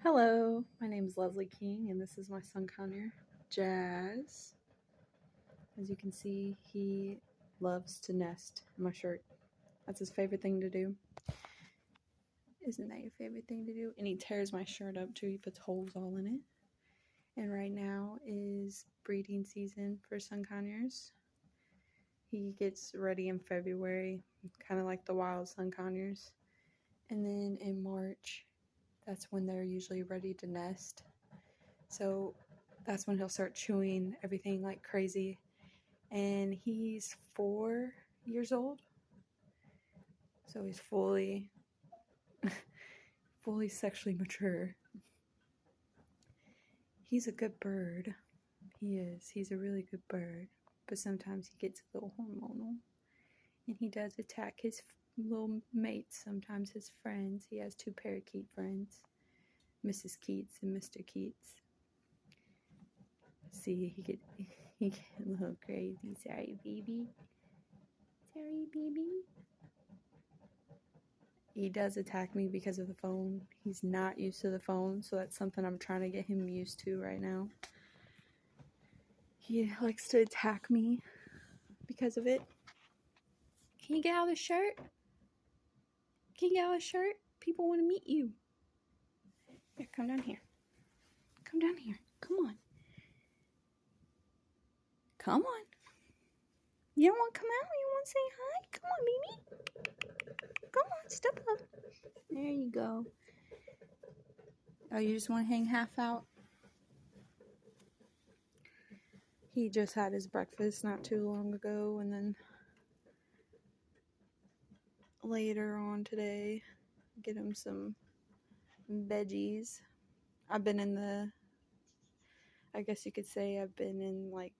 Hello, my name is Leslie King, and this is my son Connor, Jazz. As you can see, he loves to nest in my shirt. That's his favorite thing to do. Isn't that your favorite thing to do? And he tears my shirt up too. He puts holes all in it. And right now is breeding season for sun conures. He gets ready in February, kind of like the wild sun conures. And then in March, that's when they're usually ready to nest. So that's when he'll start chewing everything like crazy. And he's 4 years old. So he's fully sexually mature. He's a good bird. He is. He's a really good bird. But sometimes he gets a little hormonal. And he does attack his little mates, sometimes his friends. He has 2 parakeet friends, Mrs. Keats and Mr. Keats. See, he get a little crazy. Sorry, baby. Sorry, baby. He does attack me because of the phone. He's not used to the phone, so that's something I'm trying to get him used to right now. He likes to attack me because of it. Can you get out of the shirt? Can you get out of the shirt? People want to meet you. Here, come down here. Come down here. Come on. Come on. You don't want to come out? You want to say hi? Come on, baby. Come on, step up. There you go. Oh, you just want to hang half out? He just had his breakfast not too long ago, and then later on today, get him some veggies. I've been in I guess you could say I've been in I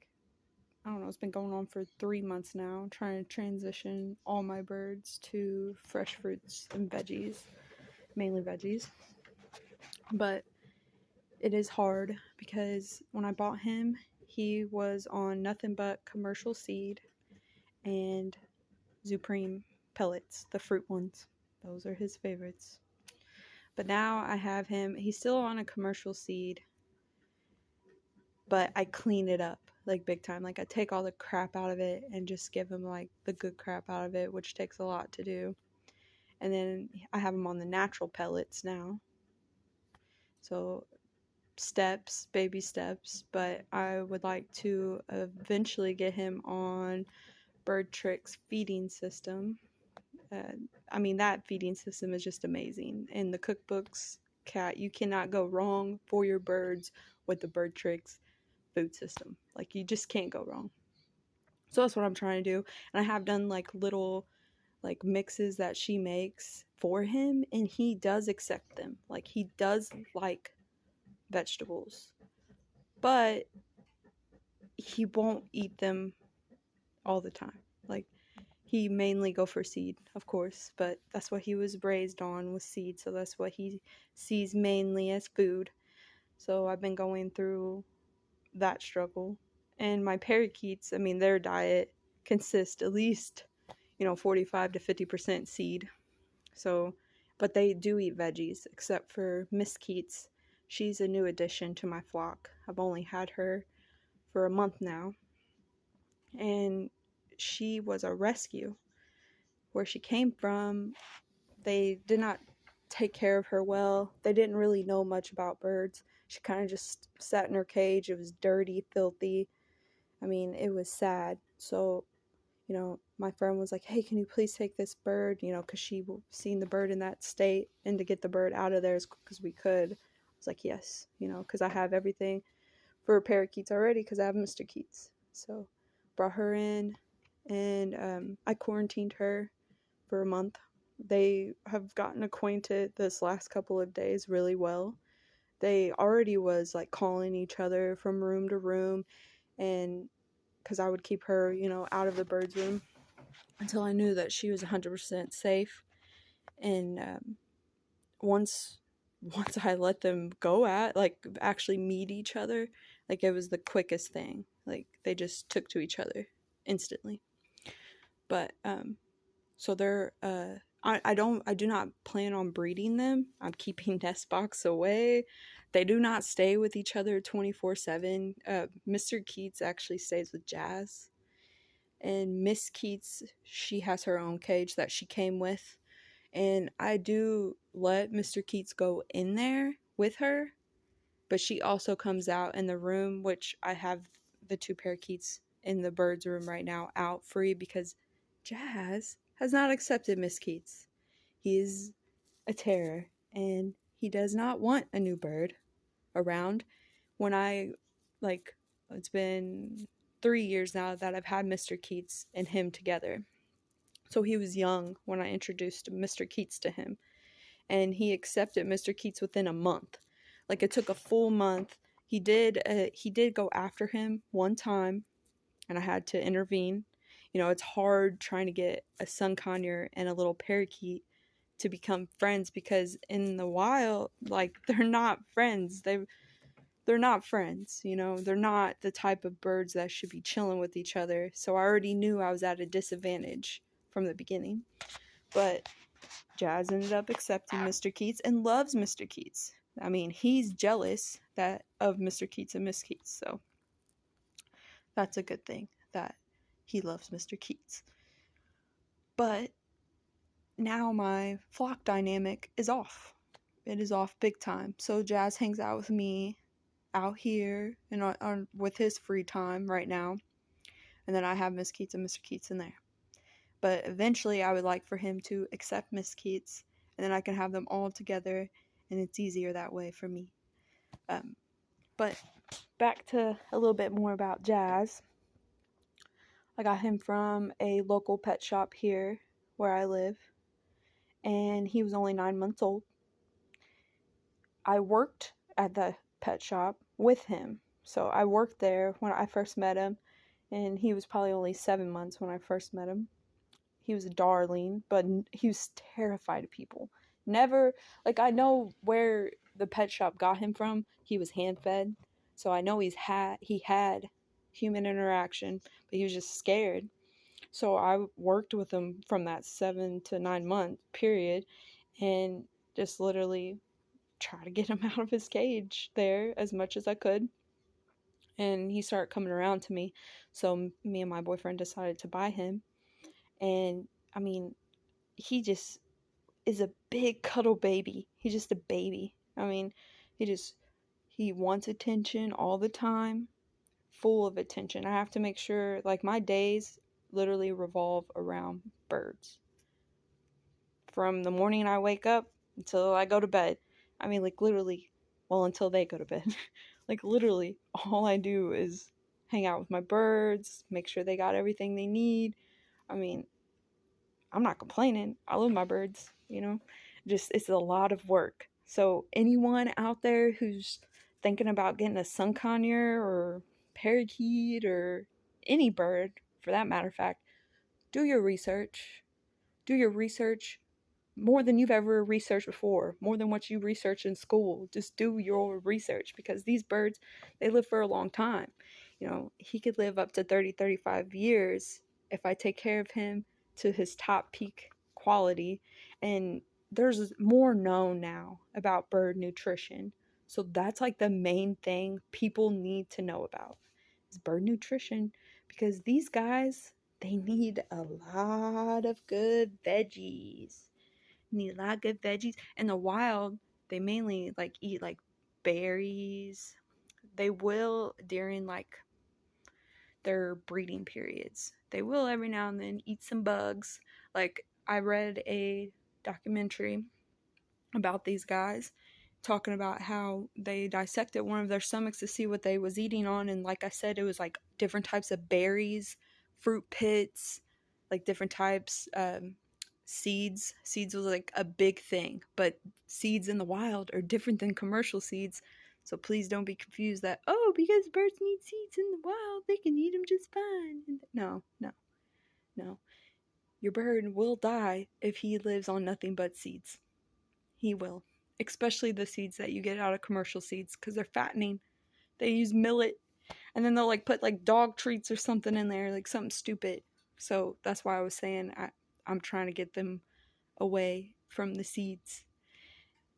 don't know, it's been going on for 3 months now, trying to transition all my birds to fresh fruits and veggies, mainly veggies. But it is hard because when I bought him, he was on nothing but commercial seed and Zupreme pellets, the fruit ones. Those are his favorites. But now I have him, he's still on a commercial seed, but I clean it up like big time. Like I take all the crap out of it and just give him like the good crap out of it, which takes a lot to do. And then I have him on the natural pellets now. So steps, baby steps, but I would like to eventually get him on Bird Trick's feeding system. I mean, that feeding system is just amazing. In the cookbooks, you cannot go wrong for your birds with the Bird Tricks food system. Like, you just can't go wrong. So that's what I'm trying to do. And I have done like little like mixes that she makes for him, and he does accept them. Like, he does like vegetables, but he won't eat them all the time. Like, he mainly go for seed, of course, but that's what he was raised on, was seed, so that's what he sees mainly as food. So I've been going through that struggle. And my parakeets, I mean, their diet consists at least, 45 to 50% seed. So, but they do eat veggies, except for Miss Keats. She's a new addition to my flock. I've only had her for a month now, and she was a rescue. Where she came from, they did not take care of her well. They didn't really know much about birds. She kind of just sat in her cage. It was dirty, filthy. I mean, it was sad. So, my friend was like, hey, can you please take this bird? Because she seen the bird in that state, and to get the bird out of there as quick as we could. I was like, yes, because I have everything for parakeets already, because I have Mr. Keats. So brought her in, and I quarantined her for a month. They have gotten acquainted this last couple of days really well. They already was like calling each other from room to room, and because I would keep her, out of the bird's room until I knew that she was 100% safe. And once I let them go actually meet each other, like, it was the quickest thing. Like, they just took to each other instantly. But so they're I do not plan on breeding them. I'm keeping nest box away. They do not stay with each other 24/7. Mr. Keats actually stays with Jazz. And Miss Keats, she has her own cage that she came with. And I do let Mr. Keats go in there with her, but she also comes out in the room, which I have the two parakeets in the birds room right now out free because Jazz has not accepted Miss Keats. He is a terror and he does not want a new bird around. When it's been 3 years now that I've had Mr. Keats and him together. So he was young when I introduced Mr. Keats to him, and he accepted Mr. Keats within a month. Like, it took a full month. He did go after him one time, and I had to intervene. You know, it's hard trying to get a sun conure and a little parakeet to become friends because in the wild, like, they're not friends. They're not friends, you know. They're not the type of birds that should be chilling with each other. So I already knew I was at a disadvantage from the beginning. But Jazz ended up accepting Mr. Keats and loves Mr. Keats. I mean, he's jealous of Mr. Keats and Miss Keats, so that's a good thing that he loves Mr. Keats. But now my flock dynamic is off. It is off big time. So Jazz hangs out with me out here and with his free time right now. And then I have Miss Keats and Mr. Keats in there. But eventually I would like for him to accept Miss Keats, and then I can have them all together, and it's easier that way for me. But back to a little bit more about Jazz. I got him from a local pet shop here where I live, and he was only 9 months old. I worked at the pet shop with him. So I worked there when I first met him, and he was probably only 7 months when I first met him. He was a darling, but he was terrified of people. Never, like, I know where the pet shop got him from. He was hand-fed, so I know he had human interaction, but he was just scared. So I worked with him from that 7 to 9 month period, and just literally try to get him out of his cage there as much as I could. And he started coming around to me, so me and my boyfriend decided to buy him. And I mean, he just is a big cuddle baby. He's just a baby. I mean, he wants attention all the time, full of attention. I have to make sure, like, my days literally revolve around birds. From the morning I wake up until I go to bed. I mean, like, literally, well, until they go to bed. Like, literally, all I do is hang out with my birds, make sure they got everything they need. I mean, I'm not complaining. I love my birds, you know. Just, it's a lot of work. So anyone out there who's thinking about getting a sun conure or parakeet or any bird, for that matter of fact, do your research. Do your research more than you've ever researched before, more than what you research in school. Just do your research, because these birds, they live for a long time. You know, he could live up to 30, 35 years if I take care of him to his top peak quality. And there's more known now about bird nutrition. So that's like the main thing people need to know about is bird nutrition, because these guys, they need a lot of good veggies. Need a lot of good veggies. In the wild, they mainly like eat like berries. They will during like their breeding periods. They will every now and then eat some bugs. Like, I read a documentary about these guys talking about how they dissected one of their stomachs to see what they was eating on, and like I said, it was like different types of berries, fruit pits, like different types, seeds was like a big thing, but seeds in the wild are different than commercial seeds. So please don't be confused that, oh, because birds need seeds in the wild, they can eat them just fine. No. Your bird will die if he lives on nothing but seeds. He will. Especially the seeds that you get out of commercial seeds, because they're fattening. They use millet, and then they'll like put like dog treats or something in there, like something stupid. So that's why I was saying I'm trying to get them away from the seeds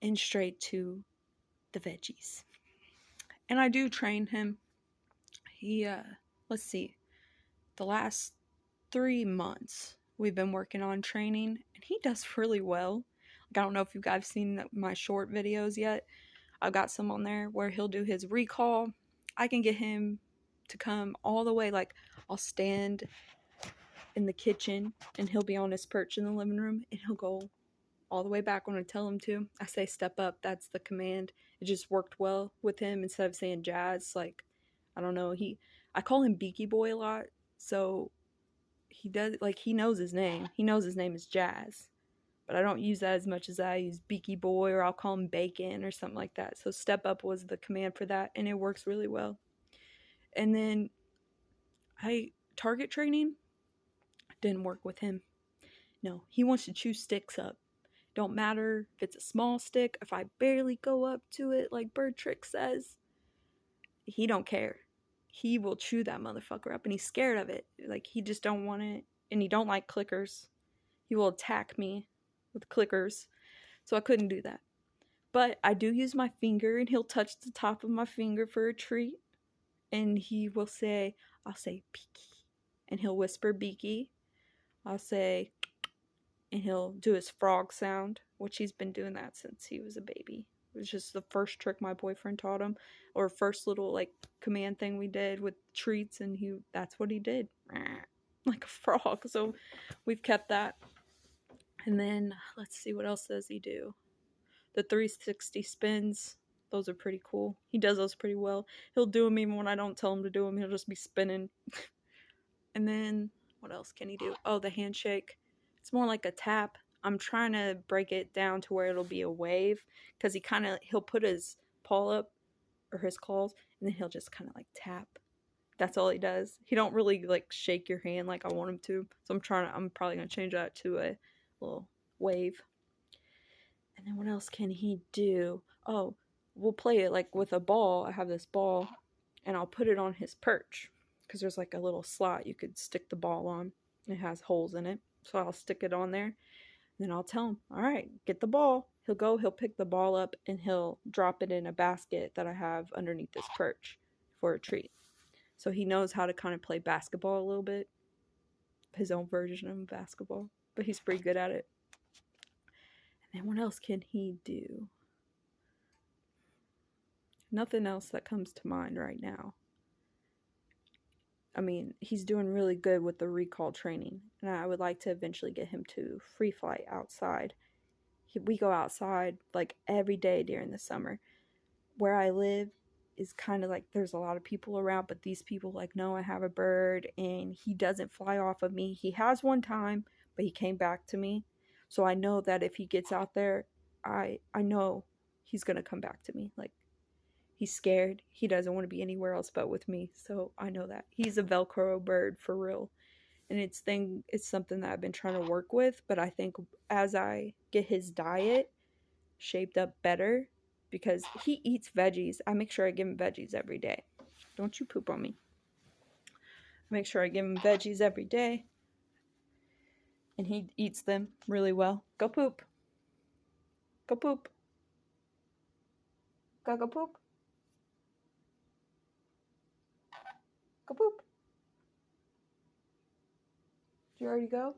and straight to the veggies. And I do train him. He, let's see, the last 3 months we've been working on training, and he does really well. Like, I don't know if you guys seen my short videos yet. I've got some on there where he'll do his recall. I can get him to come all the way. Like, I'll stand in the kitchen and he'll be on his perch in the living room and he'll go all the way back when I tell him to. I say step up, that's the command. It just worked well with him instead of saying Jazz. Like, I don't know, I call him Beaky Boy a lot, so he does, like, he knows his name. He knows his name is Jazz. But I don't use that as much as I use Beaky Boy, or I'll call him Bacon or something like that. So step up was the command for that, and it works really well. And then target training didn't work with him. No, he wants to chew sticks up. Don't matter if it's a small stick, if I barely go up to it like Bird Trick says, he don't care. He will chew that motherfucker up, and he's scared of it. Like, he just don't want it, and he don't like clickers. He will attack me with clickers, so I couldn't do that. But I do use my finger, and he'll touch the top of my finger for a treat, and he will say, I'll say Beaky, and he'll whisper Beaky. I'll say, and he'll do his frog sound, which he's been doing that since he was a baby. It was just the first trick my boyfriend taught him, or first little like command thing we did with treats, and that's what he did, like a frog. So we've kept that. And then let's see, what else does he do? The 360 spins, those are pretty cool. He does those pretty well. He'll do them even when I don't tell him to do them. He'll just be spinning. And then what else can he do? Oh, the handshake. It's more like a tap. I'm trying to break it down to where it'll be a wave, because he'll put his paw up, or his claws, and then he'll just kind of like tap. That's all he does. He don't really like shake your hand like I want him to. So I'm probably gonna change that to a little wave. And then what else can he do? Oh, we'll play it like with a ball. I have this ball, and I'll put it on his perch, because there's like a little slot you could stick the ball on. It has holes in it. So I'll stick it on there. Then I'll tell him, all right, get the ball. He'll pick the ball up, and he'll drop it in a basket that I have underneath this perch for a treat. So he knows how to kind of play basketball a little bit. His own version of basketball. But he's pretty good at it. And then what else can he do? Nothing else that comes to mind right now. I mean, he's doing really good with the recall training, and I would like to eventually get him to free flight outside. We go outside like every day during the summer. Where I live is kind of like there's a lot of people around, but these people like know I have a bird, and he doesn't fly off of me. He has one time, but he came back to me. So I know that if he gets out there, I know he's going to come back to me. Like, he's scared. He doesn't want to be anywhere else but with me. So I know that. He's a Velcro bird for real. And it's something that I've been trying to work with. But I think as I get his diet shaped up better, because he eats veggies. I make sure I give him veggies every day. Don't you poop on me. I make sure I give him veggies every day. And he eats them really well. Go poop. Go poop. Go poop. Go poop. Did you already go?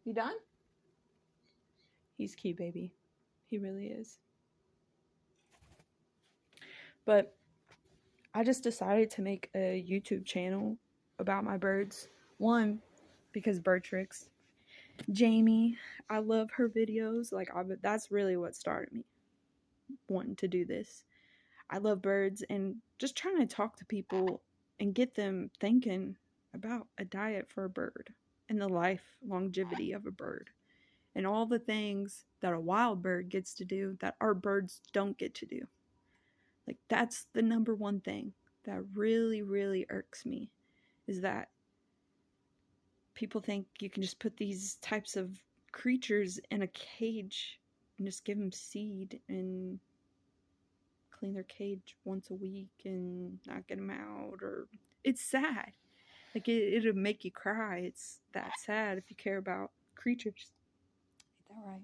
You done? He's cute, baby. He really is. But I just decided to make a YouTube channel about my birds. One, because Bird Tricks. Jamie, I love her videos. Like, that's really what started me wanting to do this. I love birds, and just trying to talk to people and get them thinking about a diet for a bird and the life longevity of a bird and all the things that a wild bird gets to do that our birds don't get to do. Like, that's the number one thing that really, really irks me, is that people think you can just put these types of creatures in a cage and just give them seed and clean their cage once a week and not get them out. Or it's sad. Like, it'll make you cry. It's that sad if you care about creatures. Ain't that right?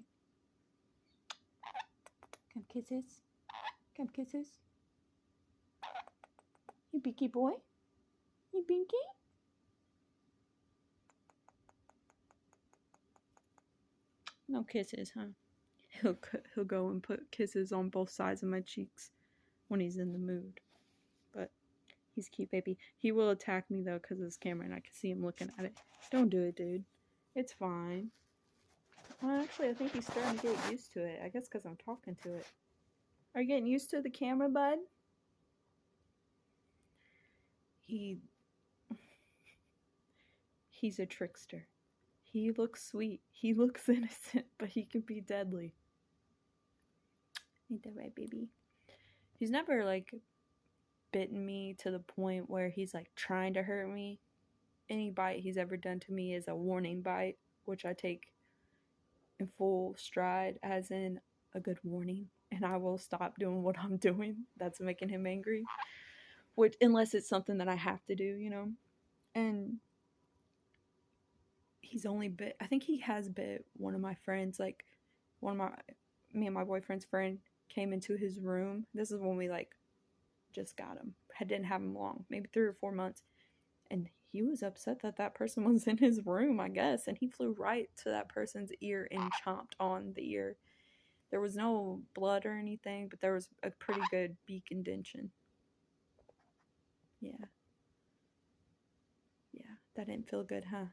Come kisses. Come kisses. You pinky boy? You pinky? No kisses, huh? He'll go and put kisses on both sides of my cheeks when he's in the mood. But he's cute, baby. He will attack me, though, because of this camera, and I can see him looking at it. Don't do it, dude. It's fine. Well, actually, I think he's starting to get used to it. I guess because I'm talking to it. Are you getting used to the camera, bud? He's a trickster. He looks sweet. He looks innocent, but he can be deadly. Ain't that right, baby? He's never, like, bitten me to the point where he's, like, trying to hurt me. Any bite he's ever done to me is a warning bite, which I take in full stride, as in a good warning, and I will stop doing what I'm doing that's making him angry. Which, unless it's something that I have to do, you know? And he's only bit, I think he has bit one of my friends, like, me and my boyfriend's friend came into his room. This is when we, like, just got him. Didn't have him long, maybe 3 or 4 months. And he was upset that that person was in his room, I guess. And he flew right to that person's ear and chomped on the ear. There was no blood or anything, but there was a pretty good beak indentation. Yeah. Yeah, that didn't feel good, huh?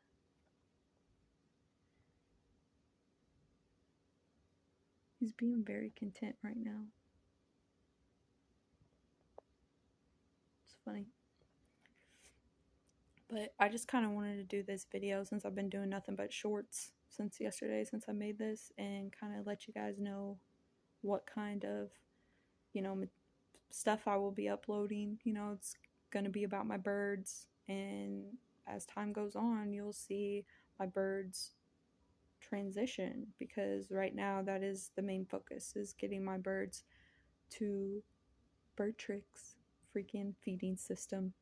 He's being very content right now. It's funny. But I just kind of wanted to do this video since I've been doing nothing but shorts since yesterday, since I made this, and kind of let you guys know what kind of, you know, stuff I will be uploading. You know, it's going to be about my birds, and as time goes on, you'll see my birds transition, because right now that is the main focus, is getting my birds to Birdtrix freaking feeding system.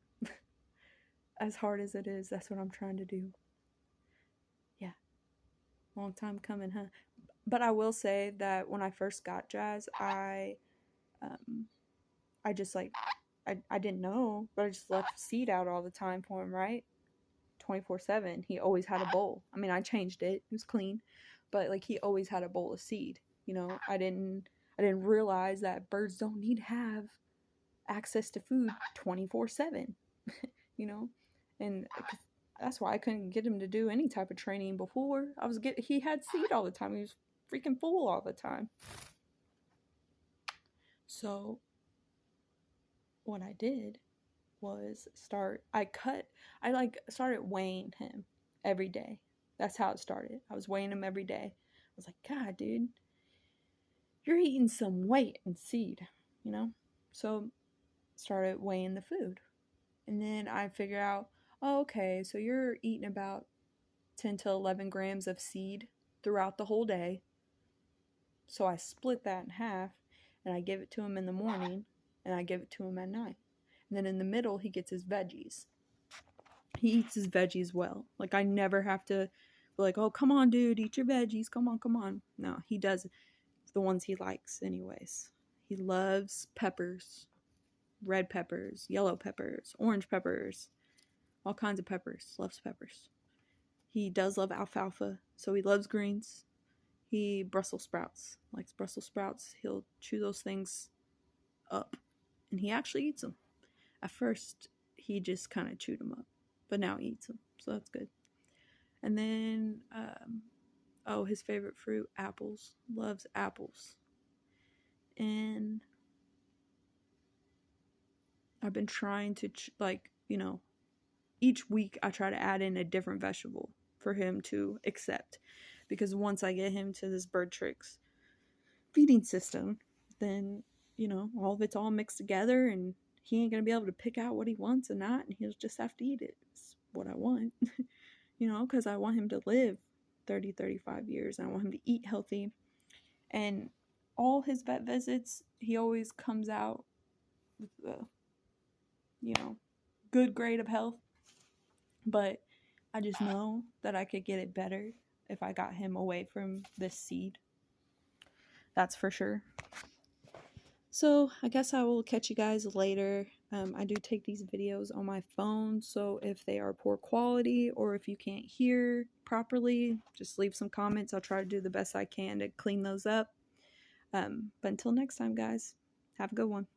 As hard as it is, that's what I'm trying to do. Yeah, long time coming, huh? But I will say that when I first got Jazz, I just, like, I didn't know, but I just left seed out all the time for him, right? 24/7. He always had a bowl. I mean, I changed it. It was clean, but, like, he always had a bowl of seed. You know, I didn't realize that birds don't need to have access to food 24/7. You know, and that's why I couldn't get him to do any type of training before. He had seed all the time. He was freaking full all the time. So what I did was started weighing him every day. That's how it started. I was weighing him every day. I was like, God, dude, you're eating some weight and seed, you know? So started weighing the food. And then I figured out, oh, okay, so you're eating about 10 to 11 grams of seed throughout the whole day. So I split that in half, and I give it to him in the morning, and I give it to him at night. And then in the middle, he gets his veggies. He eats his veggies well. Like, I never have to be like, oh, come on, dude, eat your veggies. Come on, come on. No, he does the ones he likes anyways. He loves peppers, red peppers, yellow peppers, orange peppers, all kinds of peppers. Loves peppers. He does love alfalfa, so he loves greens. He Brussels sprouts, likes Brussels sprouts. He'll chew those things up, and he actually eats them. At first, he just kind of chewed them up, but now he eats them, so that's good. And then, his favorite fruit, apples. Loves apples. And I've been trying to, each week I try to add in a different vegetable for him to accept. Because once I get him to this Birdtrix feeding system, then, all of it's all mixed together, and he ain't going to be able to pick out what he wants and not, and he'll just have to eat it. It's what I want, because I want him to live 30, 35 years, and I want him to eat healthy. And all his vet visits, he always comes out with the, good grade of health. but I just know that I could get it better if I got him away from this seed. That's for sure. So I guess I will catch you guys later. I do take these videos on my phone, so if they are poor quality or if you can't hear properly, just leave some comments. I'll try to do the best I can to clean those up. But until next time, guys, have a good one.